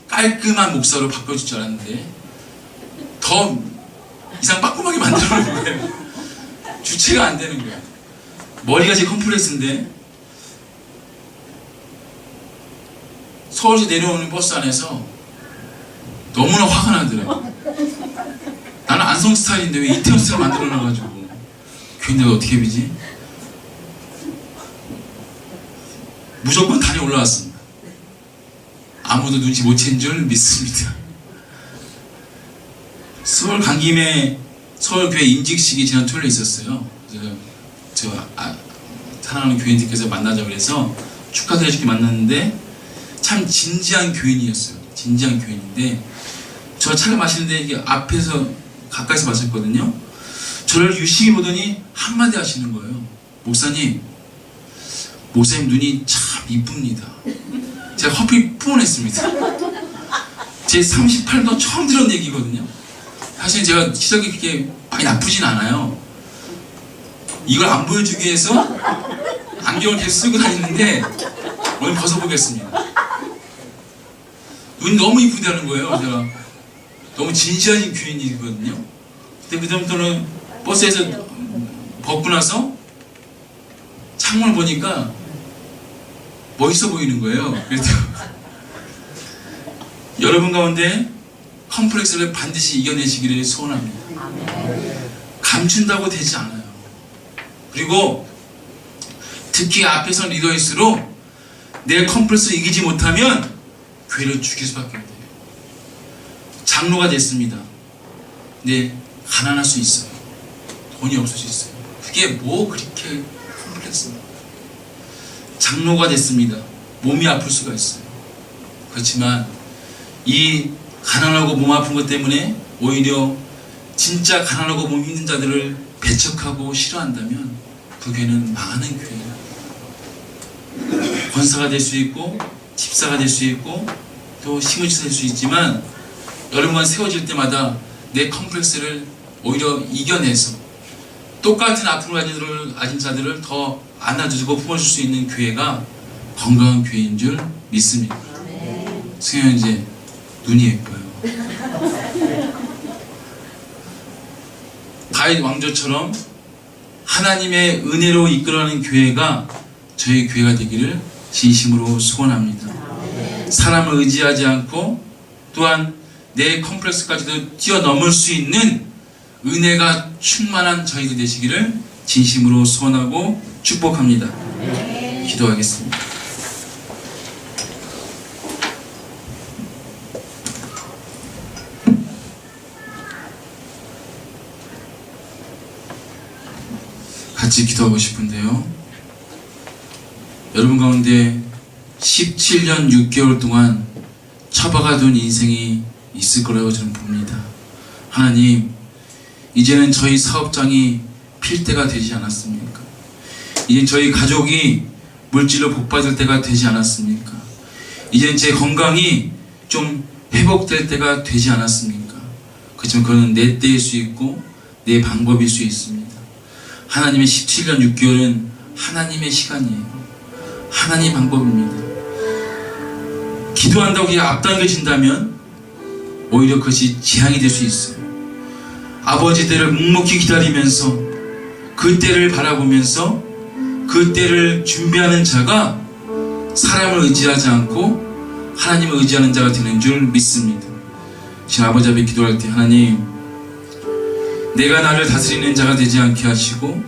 깔끔한 목사로 바꿔줄 줄 알았는데 더 이상 빠끔하게 만들어놓은 거예요. 주체가 안 되는 거예요. 머리가 제 컴플렉스인데 서울에서 내려오는 버스 안에서 너무나 화가 나더라고요. 나는 안성 스타일인데 왜 이태원 스타일 만들어놔가지고 교인들 어떻게 비지? 무조건 단에 올라왔습니다. 아무도 눈치 못 챈 줄 믿습니다. 서울 간 김에 서울교회 임직식이 지난 토요일에 있었어요. 저 사랑하는 교인들께서 만나자고 그래서 축하도 해주게 만났는데 참 진지한 교인이었어요. 진지한 교인인데 저 차를 마시는데 이게 앞에서 가까이서 마셨거든요. 저를 유심히 보더니 한마디 하시는 거예요. 목사님 눈이 참 이쁩니다. 제가 허피 뿜어냈습니다. 제 38도 처음 들은 얘기거든요. 사실 제가 시력이 그렇게 많이 나쁘진 않아요. 이걸 안 보여주기 위해서 안경을 계속 쓰고 다니는데 오늘 벗어보겠습니다. 눈이 너무 이쁘다는 거예요. 제가 너무 진지한 교인이거든요. 근데 그다음부터는 버스에서 벗고 나서 창문을 보니까 멋있어 보이는 거예요. 그래서 여러분 가운데 컴플렉스를 반드시 이겨내시기를 소원합니다. 감춘다고 되지 않아요. 그리고 특히 앞에 선 리더일수록 내 컴플렉스를 이기지 못하면 교회를 죽일 수밖에 없어요. 장로가 됐습니다. 근데 가난할 수 있어요. 돈이 없을 수 있어요. 그게 뭐 그렇게 컴플렉스입니까? 장로가 됐습니다. 몸이 아플 수가 있어요. 그렇지만 이 가난하고 몸 아픈 것 때문에 오히려 진짜 가난하고 몸 힘든 자들을 배척하고 싫어한다면 그 교회는 망하는 교회예요. 권사가 될 수 있고 집사가 될 수 있고 또 시무지사 될 수 있지만 여러분과 세워질 때마다 내 컴플렉스를 오히려 이겨내서 똑같은 아픔을 가진 자들을 더 안아주고 품어줄 수 있는 교회가 건강한 교회인 줄 믿습니다. 승현 이제 눈이 예뻐요. 다윗 왕조처럼 하나님의 은혜로 이끌어가는 교회가 저희 교회가 되기를 진심으로 소원합니다. 사람을 의지하지 않고 또한 내 컴플렉스까지도 뛰어넘을 수 있는 은혜가 충만한 저희들 되시기를 진심으로 소원하고 축복합니다. 기도하겠습니다. 같이 기도하고 싶은데요. 여러분 가운데 17년 6개월 동안 처박아둔 인생이 있을 거라고 저는 봅니다. 하나님, 이제는 저희 사업장이 필 때가 되지 않았습니까? 이제 저희 가족이 물질로 복받을 때가 되지 않았습니까? 이제 제 건강이 좀 회복될 때가 되지 않았습니까? 그렇지만 그거는 내 때일 수 있고 내 방법일 수 있습니다. 하나님의 17년 6개월은 하나님의 시간이에요. 하나님 방법입니다. 기도한다고 그냥 앞당겨진다면 오히려 그것이 재앙이 될 수 있어요. 아버지 때를 묵묵히 기다리면서 그 때를 바라보면서 그 때를 준비하는 자가 사람을 의지하지 않고 하나님을 의지하는 자가 되는 줄 믿습니다. 제 아버지 앞에 기도할 때 하나님, 내가 나를 다스리는 자가 되지 않게 하시고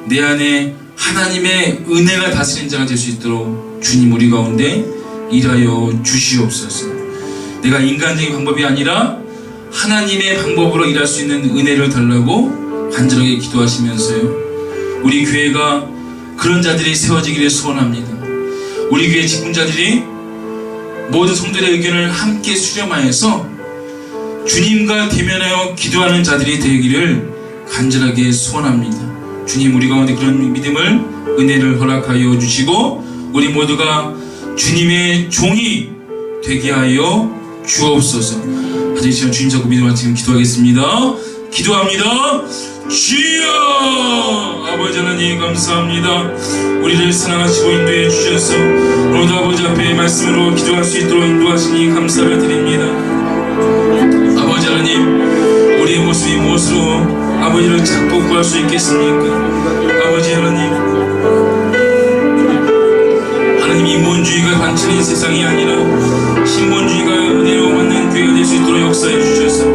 내 안에 하나님의 은혜가 다스리는 자가 될 수 있도록 주님 우리 가운데 일하여 주시옵소서. 내가 인간적인 방법이 아니라 하나님의 방법으로 일할 수 있는 은혜를 달라고 간절하게 기도하시면서요, 우리 교회가 그런 자들이 세워지기를 소원합니다. 우리 교회 직분자들이 모든 성도들의 의견을 함께 수렴하여서 주님과 대면하여 기도하는 자들이 되기를 간절하게 소원합니다. 주님, 우리 가운데 그런 믿음을, 은혜를 허락하여 주시고 우리 모두가 주님의 종이 되게 하여 주옵소서. 하나님, 시간 주님 잡고 믿음을 지금 기도하겠습니다. 기도합니다. 주여! 아버지 하나님 감사합니다. 우리를 사랑하시고 인도해 주셔서 오늘도 아버지 앞에 말씀으로 기도할 수 있도록 인도하시니 감사를 드립니다. 아버지 하나님, 우리의 모습이 무엇으로 아버지를 찾고 구할 수 있겠습니까? 아버지 하나님, 하나님이 인본주의가 관철인 세상이 아니라 신본주의가 은혜로 받는 교회가 될 수 있도록 역사해 주셔서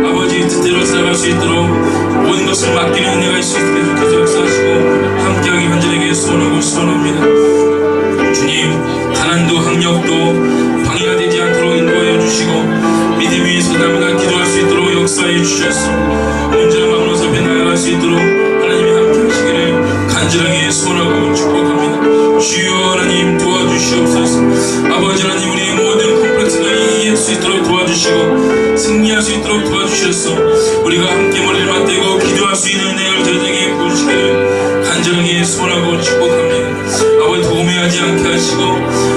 아버지의 뜻대로 살아갈 수 있도록 모든 것을 맡기는 은혜가 있을 수 있도록 계속 역사하시고 함께하기 간절하게 소원하고 소원합니다. 주님, 가난도 학력도 방해가 되지 않도록 인도하여 주시고 믿음 위에 서다보다 기도할 수 있도록 역사해 주셔서 온전한 마음으로 섭에 나아갈 수 있도록 하나님이 함께 하시기를 간절하게 소원하고 축복합니다. 주여 하나님 도와주시옵소서. 아버지 하나님, 우리의 모든 컴플렉스를 이해할 수 있도록 도와주시고 승리할 수 있도록 도와주셔서 우리가 함께 머리를 맞대고 기도할 수 있는 은혜를 저에게 보시기를 간절하게 소원하고 축복합니다. 아버지, 도움해하지 않게 하시고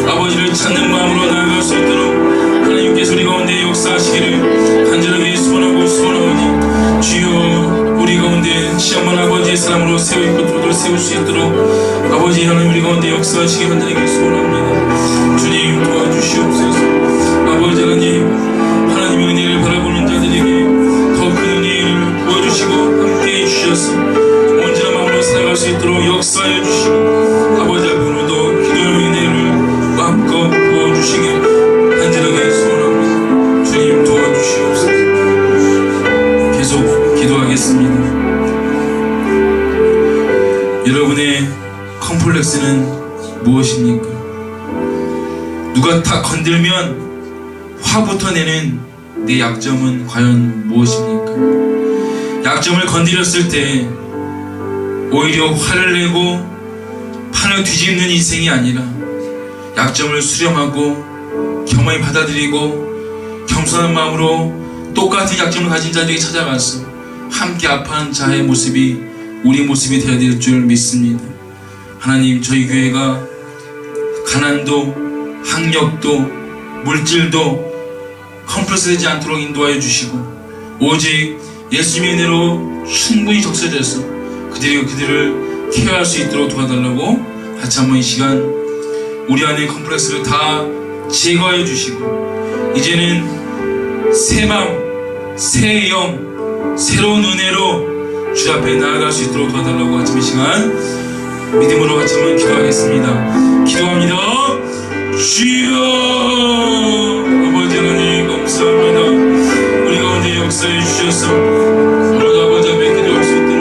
아버지를 찾는 마음으로 나아갈 수 있도록 하나님께서 우리 가운데 역사하시기를 간절하게 소원하고 사람으로 세우고 세울 수 있도록 아버지 하나님 우리 가운데 역사하시기 간절히 소원합니다. 주님 도와주시옵소서. 아버지 하나님의 은혜를 바라보는 자들에게 더 큰 은혜를 보여주시고 함께해 주셔서 언제나 마음으로 살아갈 수 있도록 역사하여 주시고 아버지 앞으로도 기도의 은혜를 마음껏 부어주시길 간절하게 소원합니다. 주님 도와주시옵소서. 계속 기도하겠습니다. 여러분의 컴플렉스는 무엇입니까? 누가 다 건들면 화부터 내는 내 약점은 과연 무엇입니까? 약점을 건드렸을 때 오히려 화를 내고 판을 뒤집는 인생이 아니라 약점을 수렴하고 겸허히 받아들이고 겸손한 마음으로 똑같은 약점을 가진 자들에게 찾아가서 함께 아파하는 자의 모습이 우리 모습이 되어야 될 줄 믿습니다. 하나님, 저희 교회가 가난도 학력도 물질도 컴플렉스 되지 않도록 인도하여 주시고 오직 예수님의 은혜로 충분히 적셔져서 그들을 케어할 수 있도록 도와달라고 같이 한번 이 시간 우리 안의 컴플렉스를 다 제거해 주시고 이제는 새 마음, 새 영, 새로운 은혜로 주 앞에 나아갈 수 있도록 도와달라고 같이 이 시간 믿음으로 같이 한번 기도하겠습니다. 기도합니다. 주여, 아버지 하나님 감사합니다. 우리 가운데 역사해 주셔서 오늘도 아버지 앞에 기도할 수 있도록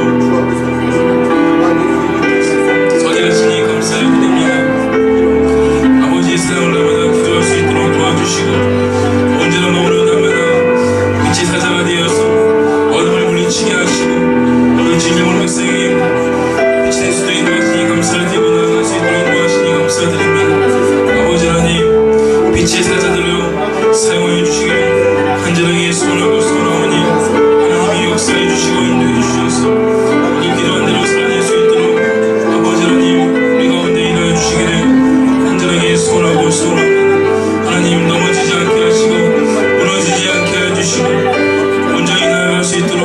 선행하시니 감사해 드립니다. 아버지의 사랑을 날마다 기도할 수 있도록 도와주시고 언제나 마음으로 날마다 빛의 사자가 되어서 어둠을 물리치게 하시고 그 진정을 백성에게 빛이 될 수도 있는 것이니 감사를 드리고 나아갈 수 있도록 도와주시니 감사드립니다. 아버지 하나님 빛의 사자들로 사용하여 주시기를 간절하게 소원하고 소원하오니 하나님이 역사해 주시고 인도해 주셔서 오늘 기도한 대로 살아낼 수 있도록 아버지 하나님 우리 가운데 일하여 주시기를 간절하게 소원하고 소원합니다. 하나님 넘어지지 않게 하시고 무너지지 않게 하여 주시고 온전히 나아갈 수 있도록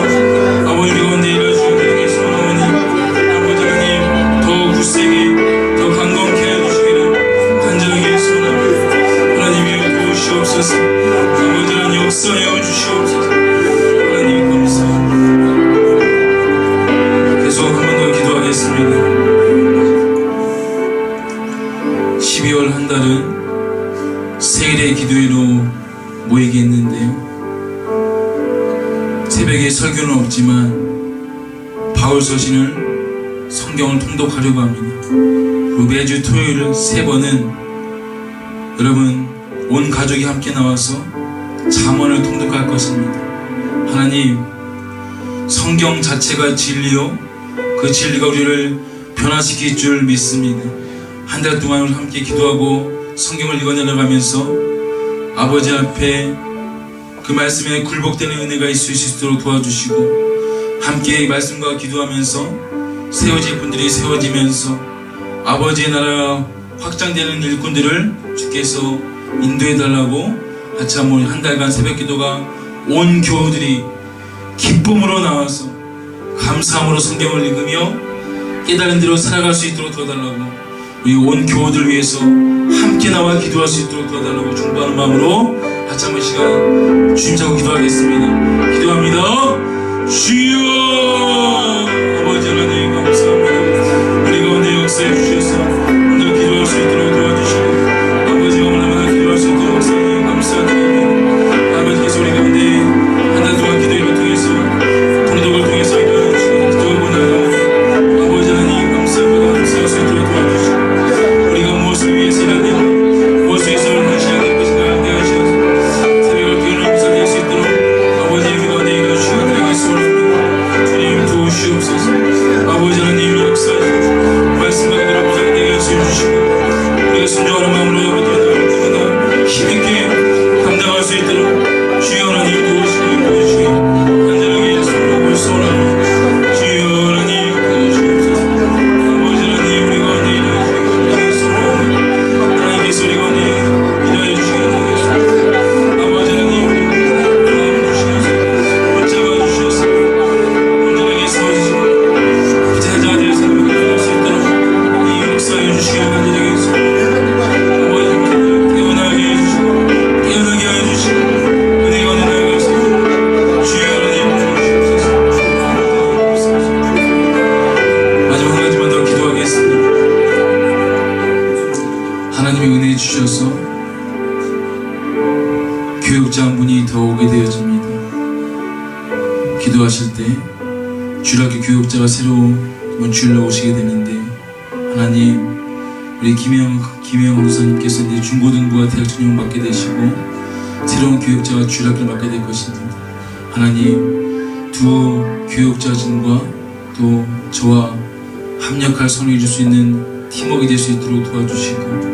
아버지 우리 가운데 일하여 주시기를 소원하오니 아버지 하나님 더 굳세게 더 강건케 하여 주시기를 간절하게 소원합니다. 하나님이여 도우시옵소서. 아버지 하나님 역사하여 주시옵소서. 하나님 감사합니다. 계속 한 번 더 기도하겠습니다. 12월 한 달은 세일의 기도회로 모이겠는데요. 새벽에 설교는 없지만 바울 서신을 성경을 통독하려고 합니다. 그리고 매주 토요일 3번은 여러분 온 가족이 함께 나와서 잠언을 통독할 것입니다. 하나님, 성경 자체가 진리요 그 진리가 우리를 변화시킬 줄 믿습니다. 한 달 동안 우리 함께 기도하고 성경을 읽어내려가면서 아버지 앞에 그 말씀에 굴복되는 은혜가 있을 수 있도록 도와주시고 함께 말씀과 기도하면서 세워질 분들이 세워지면서 아버지의 나라가 확장되는 일꾼들을 주께서 인도해달라고 같이 한번 한 달간 새벽 기도가 온 교우들이 기쁨으로 나와서 감사함으로 성경을 읽으며 깨달은 대로 살아갈 수 있도록 도와달라고 우리 온 교우들 위해서 함께 나와 기도할 수 있도록 도와달라고 중보하는 마음으로 같이 한번 시간 주님 잡고 기도하겠습니다. 기도합니다. 주여, 아버지 하나님 감사합니다. 우리 가운데 역사해 주셔서 오늘 기도할 수 있도록 도와주시고 아버지가 오늘마다 기도할 수 있도록 역사하니 감사드립니다. 아버지께서 우리 가운데 한 달 동안 기도를 통해서 통독을 통해서 기도해 주시고 기도하고 나가 아버지 하나님 감사합니다. 감사할 수 있도록 도와주시고 우리가 무엇을 위해서 해야 되나 무엇을 위해서 헌신해야 될 것인가 함께 하셔서 새벽을 기운을 부사될 수 있도록 아버지의 기도 가운데 일하여 주시고 드리기 소원합니다. 주님 도우시옵소서. 아버지 하나님 역사하시옵소서. 말씀과 그대로 하나님의 은혜 주셔서 교육자 한 분이 더 오게 되어집니다. 기도하실 때 주일학교 교육자가 새로 주일로 오시게 되는데, 하나님 우리 김영 목사님께서 이제 중고등부와 대학 전형 맡게 되시고 새로운 교육자가 주일학교를 맡게 될 것입니다. 하나님 두 교육자진과 또 저와 합력할 손을 이룰 수 있는 팀워크가 될 수 있도록 도와주시고,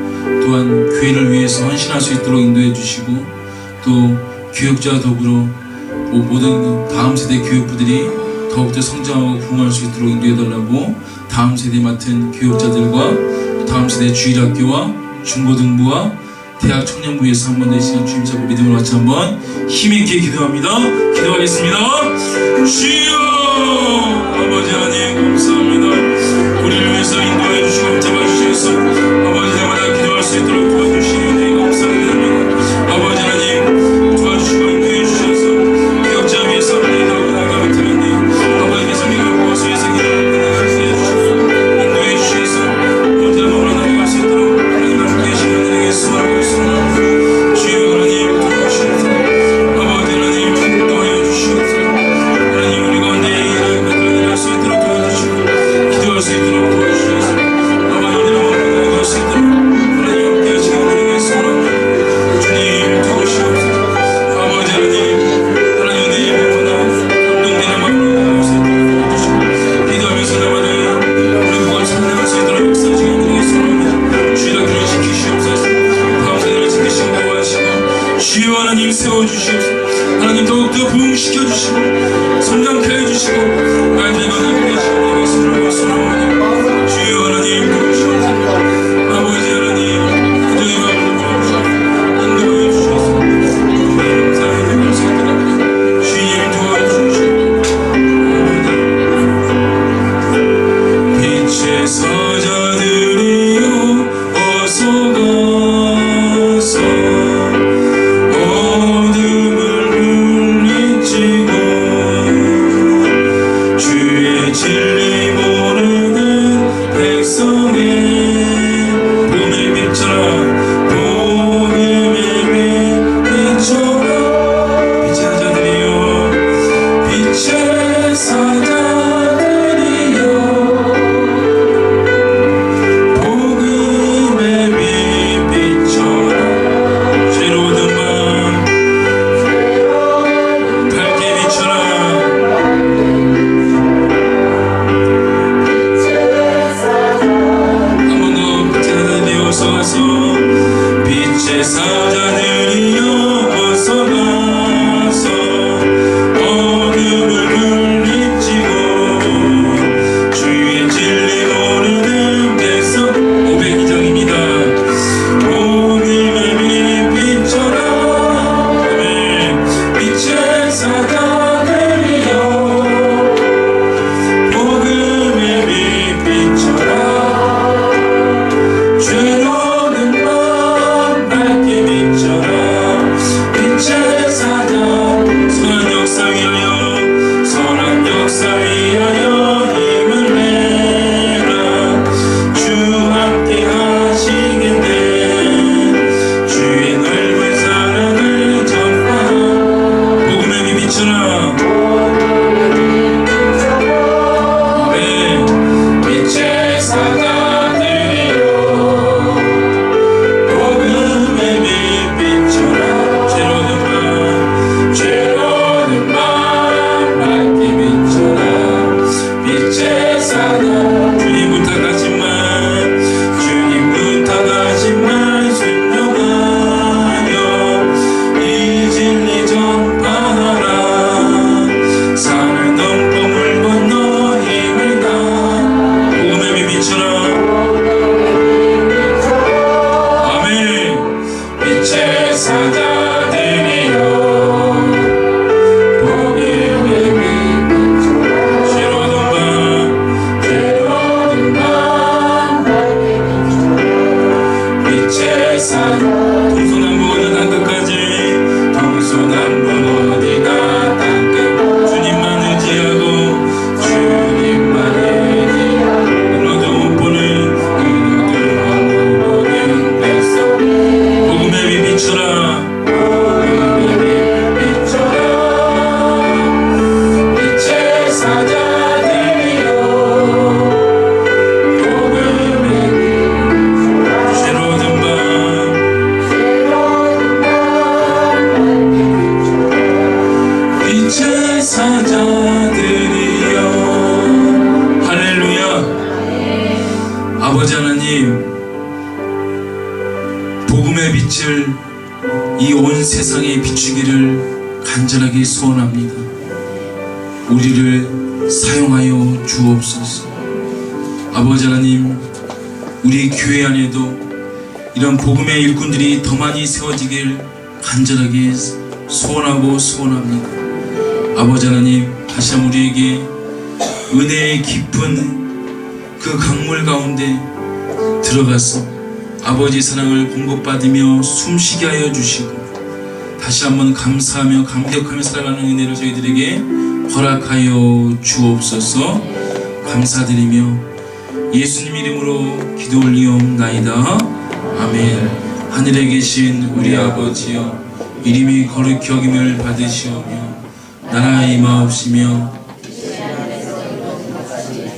또한 교회를 위해서 헌신할 수 있도록 인도해 주시고, 또 교육자와 더불어 모든 다음 세대 교육부들이 더욱더 성장하고 부흥할 수 있도록 인도해 달라고 다음 세대 맡은 교육자들과 다음 세대 주일학교와 중고등부와 대학 청년부에서 한 번 더 이 시간 주님 잡고 믿음으로 같이 한번 힘있게 기도합니다. 기도하겠습니다. 주여 아버지 하나님 감사합니다. 우리를 위해서 인도해 주시고 잡아주셔서 아버지 날마다 기도할 수 있도록 도와주시니 은혜 감사드립니다. 아버지 하나님 도와주시고 인도해 주셔서 기억자 위해서 하나님 나아가면 되는데 아버지께서 믿음을 모아서 위해서 기도할 수 해주시고 인도해 주셔서 아버지 날마다 나아갈 수 있도록 하나님 함께 계시는 은혜에게 수고하고 있습니다. 주여 하나님 도와주셔서 아버지 하나님 인도하여 주시옵소서. 하나님 우리 가운데 일할 수 있도록 도와주시고 기도할 수 있도록 도와주셔서 아버지 우리 나아갈 수 있도록 하나님 함께 하시는 은혜에게 수고합니다. 주님 도우시옵소서. 아버지 하나님 내 몸보다 감동되는 마음으로 나아갈 수 있도록 도와주시고 기도하면서 나마다 우리 부활 찬양할 수 있도록 역사하시는 은혜에게 수고합니다. 주일학교를 지키시옵소서. 다음 세대를 지키시고 보호하시고 주여 하나님 세워주시옵소서. 하나님 더욱더 부흥시켜주시고 성장케 해주시고 아이들과 함께 계시는 은혜에게 수고합니다. 주여 하나님 도우시옵소서. 아버지 하나님 그들의 마음을 도와주시고 인도해 주셔서 감사하는 감사드립니다. 주님 도와주시고 빛의 사자들이여 어서 가서 어둠을 물리치고 주의 진리 모르는 백성의 봄을 비춰라 복음의 빛 비춰라 빛의 사자들이여 빛의 사자들이여 복음의 빛 비춰라 죄로운 밤 밝게 비춰라 한 번 더 빛의 사자들이여 어서 가서 빛의 사자들이여 어서 가서 어둠을 물리치고 주의 진리 모르는 백성 502장입니다. 복음의 빛 비춰라 아멘. 빛의 사자들이여 복음의 빛 비춰라 죄로는 밤 밝게 비춰라 빛의 사자 선한 역사 위하여 선한 역사 위하여 힘을 내라 주 함께 하시겠네 주의 넓은 사랑을 전파 복음의 빛 비춰라 아멘. 빛의 사자들이여 복음의 빛 비춰라 죄로는 밤 밝게 비춰라 빛의 사자 주님 부탁하지만 순종하여 이 진리 전파하라 산을 넘고 물 건너 힘을 다 복음의 빛 비춰라 아멘. 빛의 사자들이여 복음의 빛 비춰라 죄로운 밤 밝게 비춰라 빛의 사자 동서남북 어느 땅끝까지 동서남북 어디나 땅끝 주님만 의지하고 주님만 의지하고 끊어도 못 보는 끊어도 못 보는 백성 비춰라. 빛의 사자들이여 복음의 죄로 얻은 밤 빛의 사자들이여. 할렐루야. 아버지 하나님, 복음의 빛을 이 온 세상에 비추기를 간절하게 소원합니다. 우리를 사용하여 주옵소서. 아버지 하나님, 우리 교회 안에도 이런 복음의 일꾼들이 더 많이 세워지길 간절하게 소원하고 소원합니다. 아버지 하나님, 다시 한번 우리에게 은혜의 깊은 그 강물 가운데 들어가서 아버지 사랑을 공급받으며 숨쉬게 하여 주시고, 다시 한번 감사하며 감격하며 살아가는 은혜를 저희들에게 허락하여 주옵소서. 감사드리며 예수님 이름으로 기도 올리옵나이다. 아멘. 하늘에 계신 우리 아버지여, 이름이 거룩히 여김을 받으시오며 나라 임하옵시며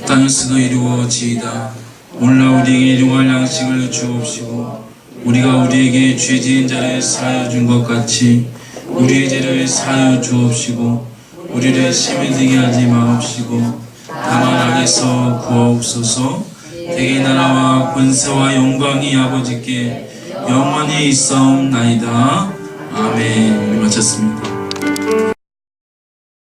땅에서도 이루어지이다. 오늘날 우리에게 일용할 양식을 주옵시고, 우리가 우리에게 죄 지은 자를 사하여 준 것 같이 우리의 죄를 사하여 주옵시고, 우리를 시험에 들게 하지 마옵시고 다만 악에서 구하옵소서. 대개 나라와 권세와 영광이 아버지께 영원히 있사옵나이다. 아멘. 마쳤습니다.